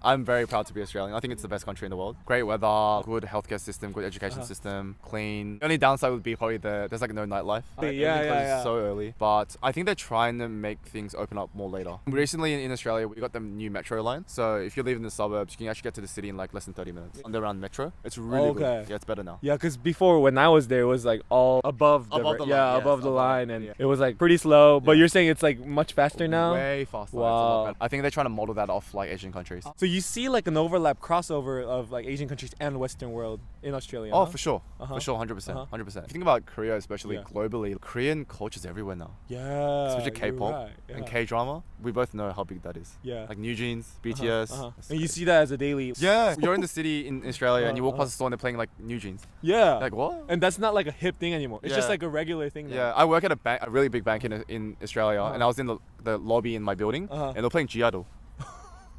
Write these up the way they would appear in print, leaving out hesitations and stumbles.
I'm very proud to be Australian. I think it's the best country in the world. Great weather, good healthcare system, good education system, clean. The only downside would be probably there's like no nightlife. Everything closes so early. But I think they're trying to make things open up more later. Recently in Australia, we got the new metro line. So if you live in the suburbs, you can actually get to the city in like less than 30 minutes. Underground metro. It's really good. Yeah, it's better now. Yeah, because before when I was there, it was like all above the line, and it was like pretty slow. But you're saying it's like much faster now? Way faster. Wow. I think they're trying to model that off like Asian countries. So you see like an overlap crossover of like Asian countries and Western world in Australia. Oh, for sure. For sure, 100%. 100%. If you think about Korea, especially globally, Korean culture's everywhere now. Yeah. Especially K-pop and K-drama. We both know how big that is. Yeah. Like New Jeans, BTS. And you see that as a daily. Yeah. You're in the city in Australia and you walk past a store and they're playing like New Jeans. Yeah. Like what? And that's not like a hip thing anymore. It's just like a regular thing now. Yeah. I work at a really big bank in Australia and I was in the lobby in my building and they're playing G-idol.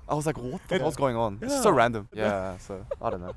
I was like, what the hell's going on? It's so random. Yeah, so I don't know.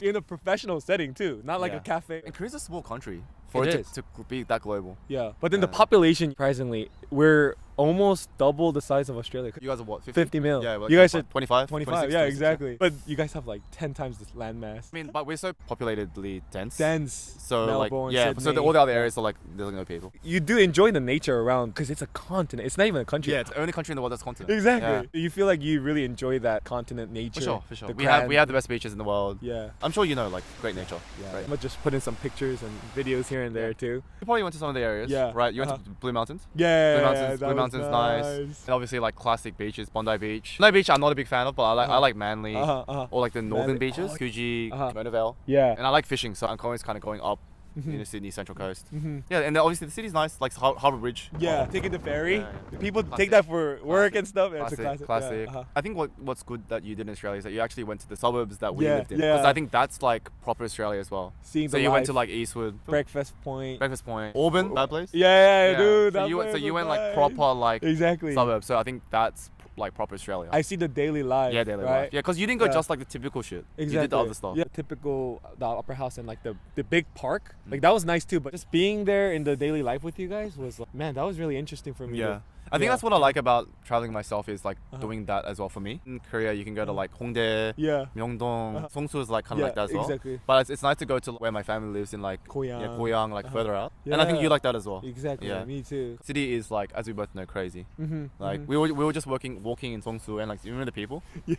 In a professional setting too, not like a cafe. And Korea's a small country for it to be that global. Yeah, but then the population, surprisingly, we're almost double the size of Australia. You guys are what, 50 mil. Yeah, you guys are 25? 25, yeah, exactly. But you guys have like 10 times this landmass. I mean, but we're so populatedly dense. So Melbourne, like, so all the other areas are like, there's no people. You do enjoy the nature around because it's a continent. It's not even a country. Yeah, it's the only country in the world that's continent. Exactly. Yeah. You feel like you really enjoy that continent nature. For sure. We have the best beaches in the world. Yeah. I'm sure you know, like, great nature. Yeah. Right. I'm gonna just put in some pictures and videos here and there too. You probably went to some of the areas. Yeah. Right? You went to Blue Mountains? Yeah. Blue Mountains, nice. And obviously like classic beaches, Bondi Beach. Bondi Beach I'm not a big fan of, but I like Manly or like the northern beaches, Coogee, Mona Vale. Yeah. And I like fishing, so I'm always kind of going up in the Sydney Central Coast. Yeah, and obviously the city's nice, like Harbour Bridge. Yeah, taking the ferry. People take that for work and stuff. Classic, it's a classic. Yeah, I think what's good that you did in Australia is that you actually went to the suburbs that we lived in. Because I think that's like proper Australia as well. Seeing so you went to like Eastwood, Breakfast Point, Auburn, that place. Yeah, dude. So you went like proper like suburbs. So I think that's like proper Australia. I see the daily life. Yeah, daily life. Yeah, because you didn't go just like the typical shit. Exactly. You did the other stuff. Yeah, typical the upper house and like the big park. Like that was nice too. But just being there in the daily life with you guys was like, man, that was really interesting for me. Yeah. I think that's what I like about traveling myself is like doing that as well for me. In Korea, you can go to like Hongdae, Myeongdong, Songsu is like kind of like that as well. Exactly. But it's nice to go to where my family lives in like Goyang, like further out. Yeah. And I think you like that as well. Exactly. Yeah. Me too. City is like, as we both know, crazy. Like we were just walking in Songsu and like, you remember the people? Yeah.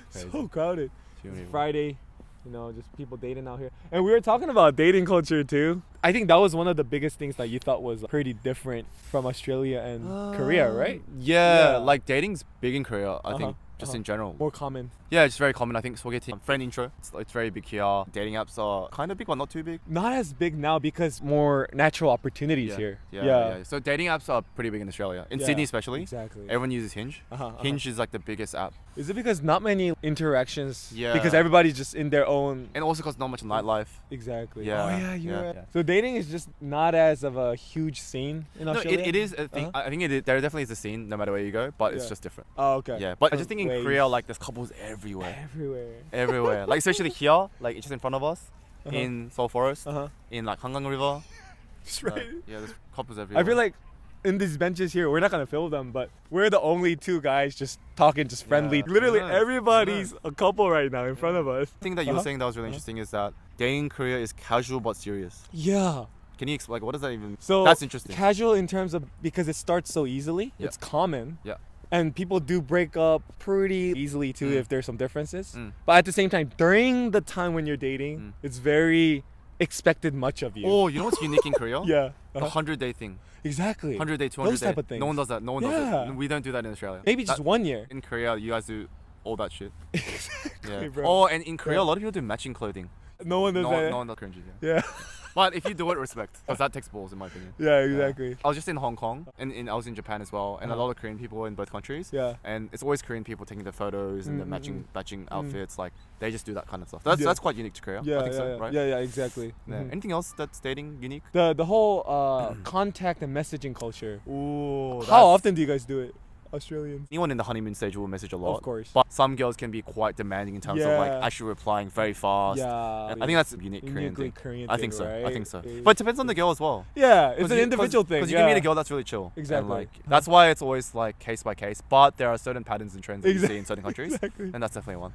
So crowded. It's Friday. You know, just people dating out here. And we were talking about dating culture too. I think that was one of the biggest things that you thought was pretty different from Australia and Korea, right? Yeah, like dating's big in Korea, I think. Just in general. More common. Yeah, it's very common. I think 소개팅, friend intro, it's very big here. Dating apps are kind of big, but not too big. Not as big now because more natural opportunities here. Yeah. So dating apps are pretty big in Australia. In Sydney especially. Exactly. Everyone uses Hinge. Hinge is like the biggest app. Is it because not many interactions? Yeah. Because everybody's just in their own. And also because not much nightlife. Exactly. Yeah. Oh yeah, you're right. So dating is just not as of a huge scene in Australia? No, it is a thing. I think there definitely is a scene no matter where you go, but it's just different. Oh, okay. Yeah, but I just think in Korea, like there's couples everywhere. Everywhere. Like especially here, like just in front of us, in Seoul Forest, in like Hangang River. Just right. Yeah, there's couples everywhere. I feel like in these benches here, we're not gonna film them, but we're the only two guys just talking, just friendly. Literally everybody's a couple right now in front of us. The thing that you were saying that was really interesting is that dating in Korea is casual but serious. Yeah. Can you explain, like, what does that even? So that's interesting. Casual in terms of because it starts so easily. It's common. Yeah. And people do break up pretty easily too if there's some differences. But at the same time, during the time when you're dating, it's very expected much of you. Oh, you know what's unique in Korea? Yeah. The 100-day thing. Exactly. 100-day, 200-day. Those type of things. No one does that. No one does it. We don't do that in Australia. Maybe just 1 year. In Korea, you guys do all that shit. Exactly, bro. Oh, and in Korea, a lot of people do matching clothing. No one does that. No one does cringy. Yeah. But if you do it, respect. Because that takes balls, in my opinion. Yeah, exactly. I was just in Hong Kong, and I was in Japan as well, and a lot of Korean people in both countries. Yeah. And it's always Korean people taking the photos and the matching outfits. Like, they just do that kind of stuff. That's quite unique to Korea. Yeah, I think so, right? Yeah, exactly. Yeah. Anything else that's dating unique? The whole contact and messaging culture. Ooh. How often do you guys do it? Australians. Anyone in the honeymoon stage will message a lot. Of course. But some girls can be quite demanding in terms of like Yeah. actually replying very fast. Yeah. And I think that's a unique Korean Uniquely thing. Korean I think thing, so. I right? think so. Yeah. But it depends on the girl as well. Yeah, it's an individual thing. Because you can meet a girl that's really chill. Exactly. And like that's why it's always like case by case. But there are certain patterns and trends that you see in certain countries. Exactly. And that's definitely one.